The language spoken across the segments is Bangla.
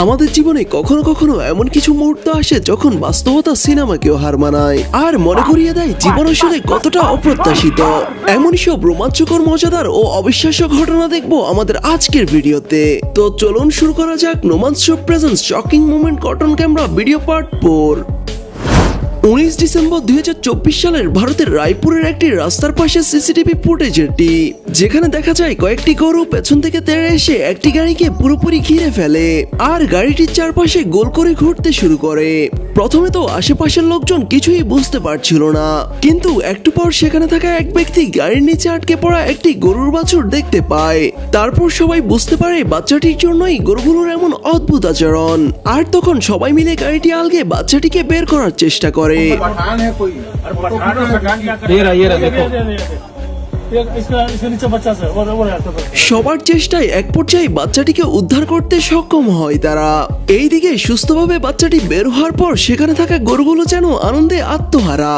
আমাদের জীবনে কখনো কখনো এমন কিছু মুহূর্ত আসে যখন বাস্তবতা সিনেমাকেও হার মানায় আর মনে করিয়ে দেয় জীবন আসলে কতটা অপ্রত্যাশিত। এমনই সব রোমাঞ্চকর, মজাদার ও অবিশ্বাস্য ঘটনা দেখবো আমাদের আজকের ভিডিওতে। তো চলুন শুরু করা যাক no man's show presents shocking moment cotton camera video part 4। 19 December 2024 সালের ভারতের রায়পুরের একটি রাস্তার পাশে সিসিটিভি ফুটেজ এটি, যেখানে দেখা যায় কয়েকটি গরু পেছন থেকে তেড়ে এসে একটি গাড়িকে পুরোপুরি ঘিরে ফেলে আর গাড়িটির চারপাশে গোল করে ঘুরতে শুরু করে। প্রথমে তো আশেপাশের লোকজন কিছুই বুঝতে পারছিল না, কিন্তু একটু পর সেখানে থাকা এক ব্যক্তি গাড়ির নিচে আটকে পড়া একটি গরুর বাছুর দেখতে পায়। তারপর সবাই বুঝতে পারে বাচ্চাটির জন্যই গরুগুলোর এমন অদ্ভুত আচরণ, আর তখন সবাই মিলে গাড়িটি আলগে বাচ্চাটিকে বের করার চেষ্টা করে। पठान है कोई ये रहा देखो इसके नीचे बच्चा से वो रहता था। সবার চেষ্টায় এক পর্যায়ে বাচ্চাটিকে উদ্ধার করতে সক্ষম হয় তারা। এইদিকে সুস্থভাবে বাচ্চাটি বের হওয়ার পর সেখানে থাকা গরুগুলো যেন আনন্দে আত্মহারা।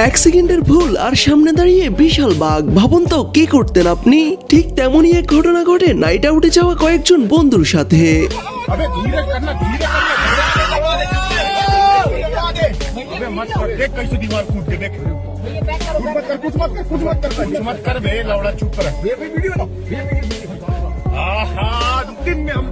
এক সেকেন্ডের ভুল আর সামনে দাঁড়িয়ে বিশাল বাঘ। ভাবুন তো কি করতেন আপনি। ঠিক তেমনই এক ঘটনা ঘটে নাইট আউটে যাওয়া কয়েকজন বন্ধুর সাথে। अबे धीरे करना मत कर, देख कैसे दीवार कूद के देख। कुछ मत कर बे लौड़ा, चुप कर। आहा दिन में हम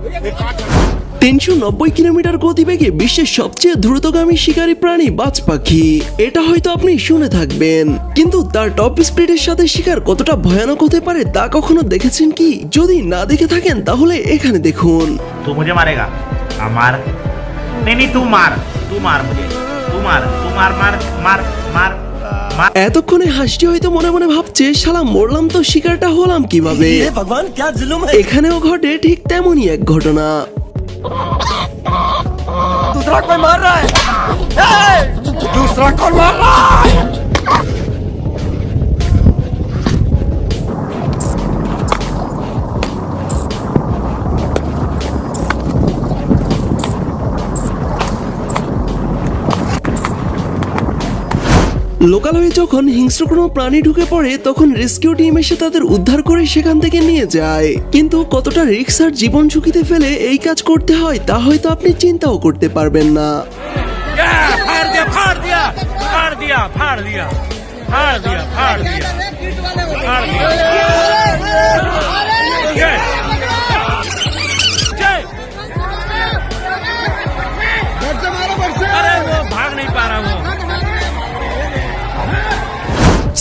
390 কিলোমিটার গতিবেগে বিশ্বের সবচেয়ে দ্রুতগামী শিকারী প্রাণী বাজ পাখি। এটা হয়তো আপনি শুনে থাকবেন, কিন্তু তার টপ স্পিডের সাথে শিকার কতটা ভয়ানক হতে পারে তা কখনো দেখেছেন কি? যদি না দেখে থাকেন তাহলে এখানে দেখুন। तू मुझे मारेगा? हाँ मार। नहीं तू मार मुझे, तू मार मार मार मार। এতক্ষণে হাসটি হয়তো মনে মনে ভাবছে, শালা মরলাম তো শিকারটা হলাম কিভাবে। भगवान क्या जुल्म है। এখানেও ঘটে ঠিক তেমনই এক ঘটনা। दूसरा कोई मार रहा है, दूसरा कौन मार रहा है। লোকালয়ে যখন হিংস্র কোনো প্রাণী ঢুকে পড়ে তখন রেস্কিউ টিম এসে তাদের উদ্ধার করে সেখান থেকে নিয়ে যায়, কিন্তু কতটা রিস্ক আর জীবন ঝুঁকিতে ফেলে এই কাজ করতে হয় তা হয়তো আপনি চিন্তাও করতে পারবেন না।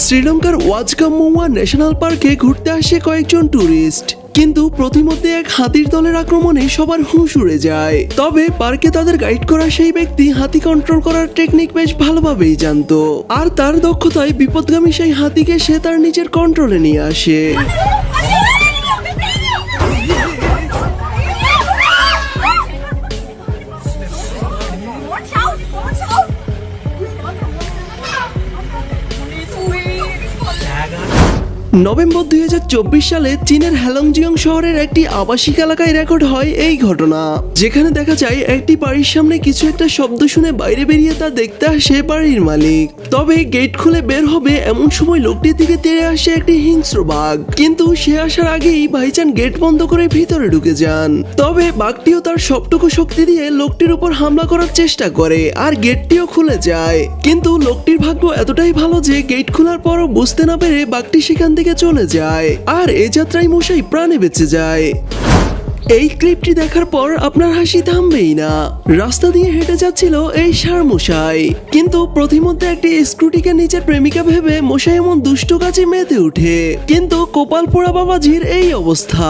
শ্রীলঙ্কার ওয়াজকামুয়া ন্যাশনাল পার্কে ঘুরতে আসে কয়েকজন টুরিস্ট, কিন্তু প্রতিমধ্যে এক হাতির দলের আক্রমণে সবার হুঁশ উড়ে যায়। তবে পার্কে তাদের গাইড করা সেই ব্যক্তি হাতি কন্ট্রোল করার টেকনিক বেশ ভালোভাবেই জানতো, আর তার দক্ষতায় বিপদগামী সেই হাতিকে সে তার নিজের কন্ট্রোলে নিয়ে আসে। নভেম্বর 2024 সালে চীনের হ্যালংজিয়ং শহরের একটি আবাসিক এলাকায় রেকর্ড হয় এই ঘটনা, যেখানে দেখা যায় একটি বাড়ির সামনে কিছু একটা শব্দ শুনে বাইরে বেরিয়ে তা দেখতে আসে বাড়ির মালিক। তবে গেট খুলে বের হবে এমন সময় লোকটির দিকে তেড়ে আসে একটি হিংস্র বাঘ, কিন্তু সে আসার আগেই ভাইজান গেট বন্ধ করে ভিতরে ঢুকে যান। তবে বাঘটিও তার সবটুকু শক্তি দিয়ে লোকটির উপর হামলা করার চেষ্টা করে আর গেটটিও খুলে যায়, কিন্তু লোকটির ভাগ্য এতটাই ভালো যে গেট খোলার পরও বুঝতে না পেরে বাঘটি সেখান থেকে চলে যায় আর এ যাত্রায় মশাই প্রাণে বেঁচে যায়। এই ক্লিপটি দেখার পর আপনার হাসি থামবেই না। রাস্তা দিয়ে হেঁটে যাচ্ছিল এই ষাঁড় মশাই, কিন্তু প্রতিমধ্যে একটি স্কুটিকে নিজের প্রেমিকা ভেবে মশাই এমন দুষ্ট কাজে মেতে উঠে, কিন্তু কপাল পোড়া বাবাজির এই অবস্থা।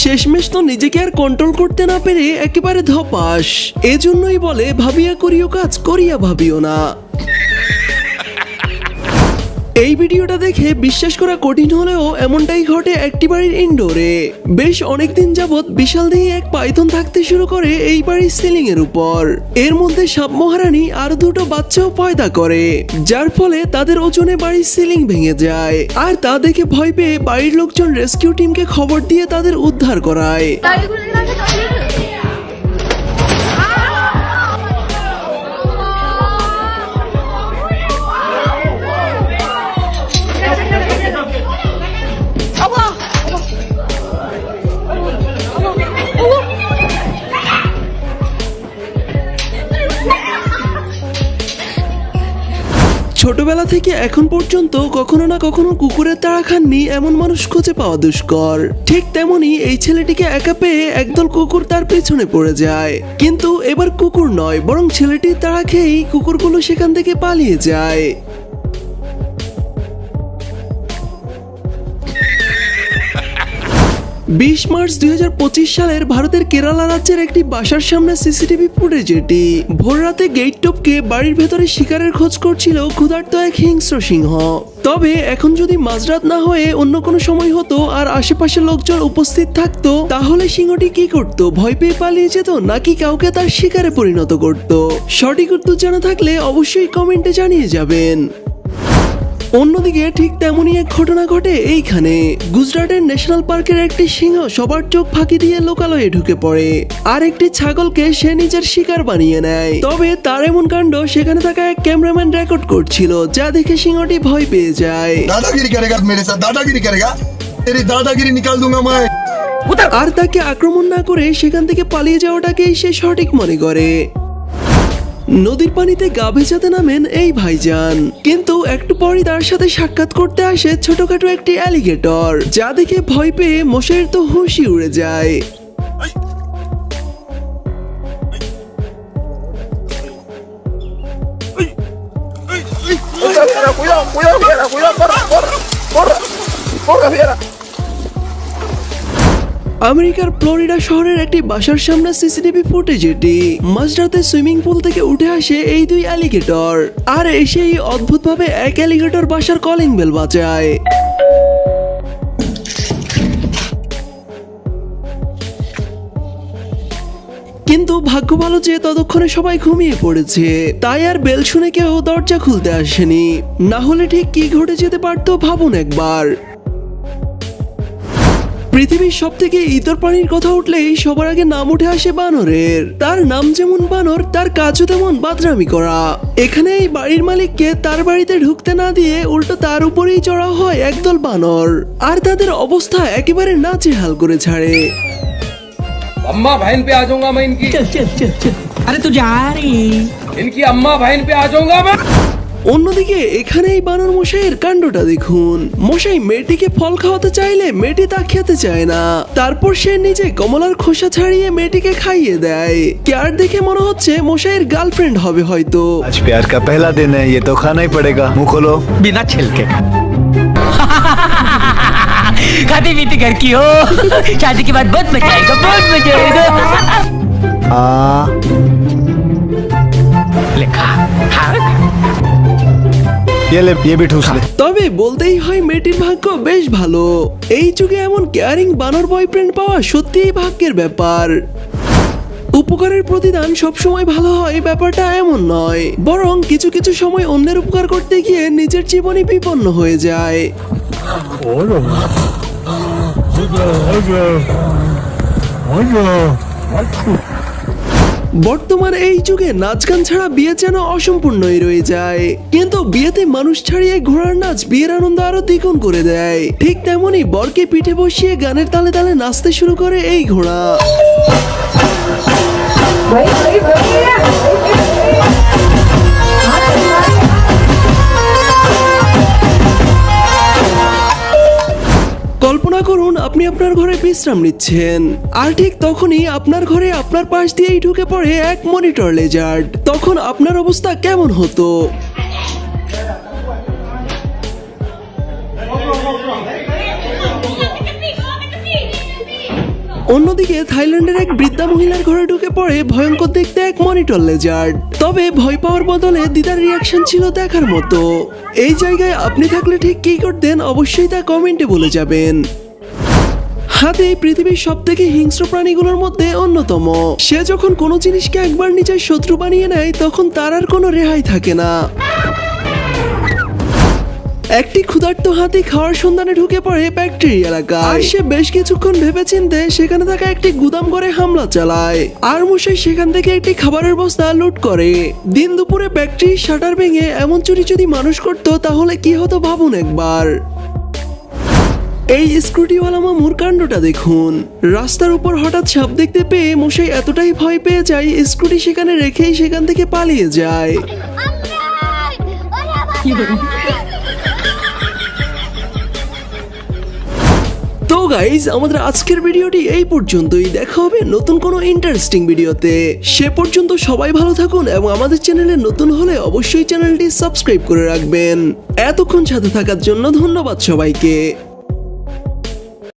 শেষমেশ তো নিজেকে আর কন্ট্রোল করতে না পেরে একেবারে ধপাস। এজন্যই বলে ভাবিয়া করিও কাজ, করিয়া ভাবিও না। এই ভিডিওটা দেখে বিশ্বাস করা কঠিন হলেও এমনটাই ঘটে একটি বাড়ির ইনডোরে। বেশ অনেকদিন যাবৎ বিশাল দিয়ে এক পাইথন থাকতে শুরু করে এই বাড়ির সিলিং এর উপর। এর মধ্যে সাপ মহারানী আর দুটো বাচ্চাও পয়দা করে, যার ফলে তাদের ওজনে বাড়ির সিলিং ভেঙে যায়। আর তা দেখে ভয় পেয়ে বাড়ির লোকজন রেস্কিউ টিমকে খবর দিয়ে তাদের উদ্ধার করায়। ছোটবেলা থেকে এখন পর্যন্ত কখনো না কখনো কুকুরের তাড়া খাননি এমন মানুষ খুঁজে পাওয়া দুষ্কর। ঠিক তেমনি এই ছেলেটিকে একা পেয়ে একদল কুকুর তার পেছনে পড়ে যায়, কিন্তু এবার কুকুর নয় বরং ছেলেটির তাড়া খেয়েই কুকুরগুলো সেখান থেকে পালিয়ে যায়। 20 মার্চ 2025 সালের ভারতের কেরালা রাজ্যের একটি বাসার সামনে সিসিটিভি ফুটেজ এটি। ভোর রাতে গেট টপকে বাড়ির ভেতরে শিকারের খোঁজ করছিল ক্ষুধার্ত এক হিংস্র সিংহ। তবে এখন যদি মাঝরাত না হয়ে অন্য কোনো সময় হতো আর আশেপাশে লোকজন উপস্থিত থাকতো, তাহলে সিংহটি কি করত? ভয় পেয়ে পালিয়ে যেত নাকি কাউকে তার শিকারে পরিণত করত? সঠিক উত্তর জানা থাকলে অবশ্যই কমেন্টে জানিয়ে যাবেন। অন্যদিকে ঠিক তেমনই এক ঘটনা ঘটে এইখানে। গুজরাটের ন্যাশনাল পার্কের একটি সিংহ সবার চোখ ফাঁকি দিয়ে লোকালয়ে ঢুকে পড়ে আর একটি ছাগলকে সে নিজের শিকার বানিয়ে নেয়। তবে তার এমন কাণ্ড সেখানে থাকা এক ক্যামেরাম্যান রেকর্ড করছিল, যা দেখে সিংহটি ভয় পেয়ে যায়। दादागिरी करेगा मेरे साथ, दादागिरी करेगा, तेरी दादागिरी निकाल दूंगा मैं। আর তাকে আক্রমণ না করে সেখান থেকে পালিয়ে যাওয়াটাকেই সে সঠিক মনে করে। নদীর পানিতে গা ভেজাতে নামেন এই ভাইজান, কিন্তু একটু পরই তার সাথে সাক্ষাৎ করতে আসে ছোটখাটো একটি অ্যালিগেটর, যা দেখে ভয় পেয়ে মশাইয়ের তো হুঁশই উড়ে যায়। আমেরিকার ফ্লোরিডা শহরের একটি বাসার সামনে সিসিটিভি ফুটেজ এটি। মাঝরাতে সুইমিং পুল থেকে উঠে আসে এই দুই অ্যালিগেটর আর এসেই অদ্ভুতভাবে এক অ্যালিগেটর বাসার কলিং বেল বাজায়। কিন্তু ভাগ্য ভালো যে ততক্ষণে সবাই ঘুমিয়ে পড়েছে, তাই আর বেল শুনে কেউ দরজা খুলতে আসেনি। না হলে ঠিক কি ঘটে যেতে পারতো ভাবুন একবার। পৃথিবীর সব থেকে ইতর প্রাণীর কথা উঠলেই সবার আগে নাম উঠে আসে বানরের। তার নাম যেমন বানর, তার কাজও তেমন বাদরামি করা। এখানে এই বাড়ির মালিককে তার বাড়িতে ঢুকতে না দিয়ে উল্টো তার উপরেই চড়া হয় একদল বানর, আর তাদের অবস্থা একেবারে নাচেহাল করে ছাড়ে। अम्मा बहन पे आ जाऊंगा मैं इनकी। चल चल चल चल अरे तू जा रही इनकी अम्मा बहन पे आ जाऊंगा मैं। অন্যদিকে এখানে এই বানর মশাইয়ের কাণ্ডটা দেখুন। মশাই মেয়েটিকে ফল খাওয়াতে চাইলে মেয়েটি তা খেতে চায় না, তারপর সে নিজে কমলার খোসা ছাড়িয়ে মেয়েটিকে খাইয়ে দেয়। কেয়ার দেখে মনে হচ্ছে মশাইয়ের গার্লফ্রেন্ড হবে হয়তো। आज प्यार का पहला दिन है, ये तो खाना ही पड़ेगा। मुंह खोलो। बिना छिलके का खाती पीती घर की हो शादी के बाद बहुत मजा आएगा, बहुत मजा आएगा। लिखा ये भी ठूस ले। তবে বলতেই হয় মেয়েটির ভাগ্য বেশ ভালো। এই যুগে এমন কেয়ারিং বানর বয়ফ্রেন্ড পাওয়া সত্যিই ভাগ্যের ব্যাপার। উপকারের প্রতিদান সবসময় ভালো হয় ব্যাপারটা এমন নয়, বরং কিছু কিছু সময় অন্যের উপকার করতে গিয়ে নিজের জীবনই বিপন্ন হয়ে যায়। বর্তমান এই যুগে নাচ গান ছাড়া বিয়ে যেন অসম্পূর্ণই রয়ে যায়, কিন্তু বিয়েতে মানুষ ছাড়িয়ে ঘোড়ার নাচ বিয়ের আনন্দ আরো দ্বিগুণ করে দেয়। ঠিক তেমনি বরকে পিঠে বসিয়ে গানের তালে তালে নাচতে শুরু করে এই ঘোড়া। কল্পনা করুন আপনি আপনার ঘরে বিশ্রাম নিচ্ছেন, আর ঠিক তখনই আপনার ঘরে আপনার পাশ দিয়েই ঢুকে পড়ে এক মনিটর লেজার্ড। তখন আপনার অবস্থা কেমন হতো? অন্যদিকে থাইল্যান্ডের এক বৃদ্ধা মহিলার ঘরে ঢুকে পড়ে ভয়ঙ্কর দেখতে এক মনিটর লেজার্ড। তবে ভয় পাওয়ার বদলে দিদার রিয়াকশন ছিল দেখার মতো। এই জায়গায় আপনি থাকলে ঠিক কী করতেন অবশ্যই তা কমেন্টে বলে যাবেন। হাতি পৃথিবীর সবথেকে হিংস্র প্রাণীগুলোর মধ্যে অন্যতম। সে যখন কোনো জিনিসকে একবার নিজের শত্রু বানিয়ে নেয় তখন তার আর কোনো রেহাই থাকে না। একটি ক্ষুধার্ত হাতি খাওয়ার সন্ধানে ঢুকে পড়ে ফ্যাক্টরি এলাকায়। আর সে বেশ কিছুক্ষণ ভেবেচিন্তে সেখানে থাকা একটি গুদাম ঘরে হামলা চালায়। আর মশাই সেখান থেকে একটি খাবারের বস্তা লুট করে। দিন দুপুরে ফ্যাক্টরির শাটার ভেঙে এমন চুরি যদি মানুষ করতো তাহলে কি হতো ভাবুন একবার। এই স্কুটিওয়ালা মামুর কাণ্ডটা দেখুন। রাস্তার উপর হঠাৎ সাপ দেখতে পেয়ে মশাই এতটাই ভয় পেয়ে যায় স্কুটি সেখানে রেখেই সেখান থেকে পালিয়ে যায়। তো গাইজ আমাদের আজকের ভিডিওটি এই পর্যন্তই। দেখা হবে নতুন কোনো ইন্টারেস্টিং ভিডিওতে। সে পর্যন্ত সবাই ভালো থাকুন এবং আমাদের চ্যানেলে নতুন হলে অবশ্যই চ্যানেলটি সাবস্ক্রাইব করে রাখবেন। এতক্ষণ সাথে থাকার জন্য ধন্যবাদ সবাইকে।